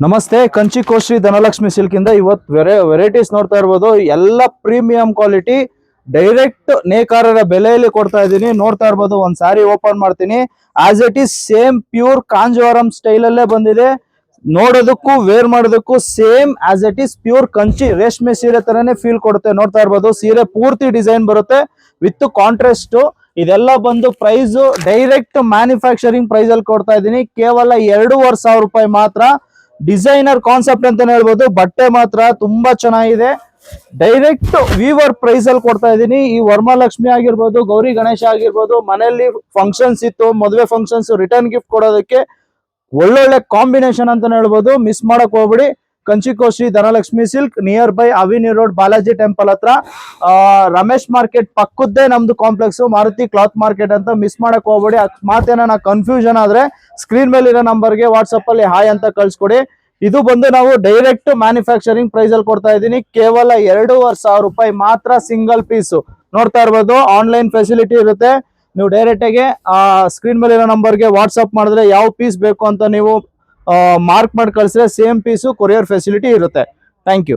ನಮಸ್ತೆ, ಕಂಚಿ ಕೋಶ್ರೀ ಧನಲಕ್ಷ್ಮಿ ಸಿಲ್ಕ್ ಇಂದ ಇವತ್ತು ವೆರೈಟೀಸ್ ನೋಡ್ತಾ ಇರ್ಬೋದು. ಎಲ್ಲ ಪ್ರೀಮಿಯಂ ಕ್ವಾಲಿಟಿ ಡೈರೆಕ್ಟ್ ನೇಕಾರರ ಬೆಲೆಯಲ್ಲಿ ಕೊಡ್ತಾ ಇದ್ದೀನಿ. ನೋಡ್ತಾ ಇರ್ಬೋದು, ಒಂದ್ ಸಾರಿ ಓಪನ್ ಮಾಡ್ತೀನಿ. As it is same pure Kanjeevaram style ಅಲ್ಲೇ ಬಂದಿದೆ. ನೋಡೋದಕ್ಕೂ ವೇರ್ ಮಾಡೋದಕ್ಕೂ same as it is pure Kanchi ರೇಷ್ಮೆ ಸೀರೆ ತರನೇ ಫೀಲ್ ಕೊಡುತ್ತೆ. ನೋಡ್ತಾ ಇರ್ಬೋದು, ಸೀರೆ ಪೂರ್ತಿ ಡಿಸೈನ್ ಬರುತ್ತೆ ವಿತ್ ಕಾಂಟ್ರಾಸ್ಟ್. ಇದೆಲ್ಲ ಬಂದು ಪ್ರೈಸ್ ಡೈರೆಕ್ಟ್ ಮ್ಯಾನುಫ್ಯಾಕ್ಚರಿಂಗ್ ಪ್ರೈಸ್ ಅಲ್ಲಿ ಕೊಡ್ತಾ ಇದ್ದೀನಿ. ಕೇವಲ 2,500 ರೂಪಾಯಿ ಮಾತ್ರ. ಡಿಸೈನರ್ ಕಾನ್ಸೆಪ್ಟ್ ಅಂತಾನೆ ಹೇಳ್ಬೋದು. ಬಟ್ಟೆ ಮಾತ್ರ ತುಂಬಾ ಚೆನ್ನಾಗಿದೆ. ಡೈರೆಕ್ಟ್ ವೀವರ್ ಪ್ರೈಸ್ ಅಲ್ಲಿ ಕೊಡ್ತಾ ಇದ್ದೀನಿ. ಈ ವರಮಹಾಲಕ್ಷ್ಮಿ ಆಗಿರ್ಬೋದು, ಗೌರಿ ಗಣೇಶ ಆಗಿರ್ಬೋದು, ಮನೆಯಲ್ಲಿ ಫಂಕ್ಷನ್ಸ್ ಇತ್ತು, ಮದುವೆ ಫಂಕ್ಷನ್ಸ್, ರಿಟರ್ನ್ ಗಿಫ್ಟ್ ಕೊಡೋದಕ್ಕೆ ಒಳ್ಳೊಳ್ಳೆ ಕಾಂಬಿನೇಷನ್ ಅಂತಾನೆ ಹೇಳ್ಬೋದು. ಮಿಸ್ ಮಾಡಕ್ ಹೋಗ್ಬಿಡಿ. ಕಂಚಿಕೋಶ್ರೀ Dhanalakshmi silk, near by Avini road, Balaji temple ಹತ್ರ, ರಮೇಶ್ ಮಾರ್ಕೆಟ್ ಪಕ್ಕದ್ದೇ ನಮ್ದು ಕಾಂಪ್ಲೆಕ್ಸ್, ಮಾರುತಿ ಕ್ಲಾತ್ ಮಾರ್ಕೆಟ್ ಅಂತ. ಮಿಸ್ ಮಾಡಕ್ ಹೋಗ್ಬೇಡಿ. ಅಕಸ್ಮಾತ್ ಏನಾರ ಕನ್ಫ್ಯೂಷನ್ ಆದ್ರೆ ಸ್ಕ್ರೀನ್ ಮೇಲೆ ಇರೋ ನಂಬರ್ಗೆ ವಾಟ್ಸಪ್ ಅಲ್ಲಿ ಹಾಯ್ ಅಂತ ಕಳ್ಸ್ಕೊಡಿ. ಇದು ಬಂದು ನಾವು ಡೈರೆಕ್ಟ್ ಮ್ಯಾನುಫ್ಯಾಕ್ಚರಿಂಗ್ ಪ್ರೈಸ್ ಅಲ್ಲಿ ಕೊಡ್ತಾ ಇದ್ದೀನಿ. ಕೇವಲ 2,500 ರೂಪಾಯಿ ಮಾತ್ರ ಸಿಂಗಲ್ ಪೀಸ್. ನೋಡ್ತಾ ಇರ್ಬೋದು, ಆನ್ಲೈನ್ ಫೆಸಿಲಿಟಿ ಇರುತ್ತೆ. ನೀವು ಡೈರೆಕ್ಟ್ ಆಗಿ ಸ್ಕ್ರೀನ್ ಮೇಲೆ ಇರೋ ನಂಬರ್ಗೆ ವಾಟ್ಸಪ್ ಮಾಡಿದ್ರೆ ಯಾವ ಪೀಸ್ ಬೇಕು ಅಂತ ನೀವು ಮಾರ್ಕ್ ಮಾಡಿ ಕಳಿಸಿದ್ರೆ ಸೇಮ್ ಪೀಸು ಕೊರಿಯರ್ ಫೆಸಿಲಿಟಿ ಇರುತ್ತೆ. Thank you.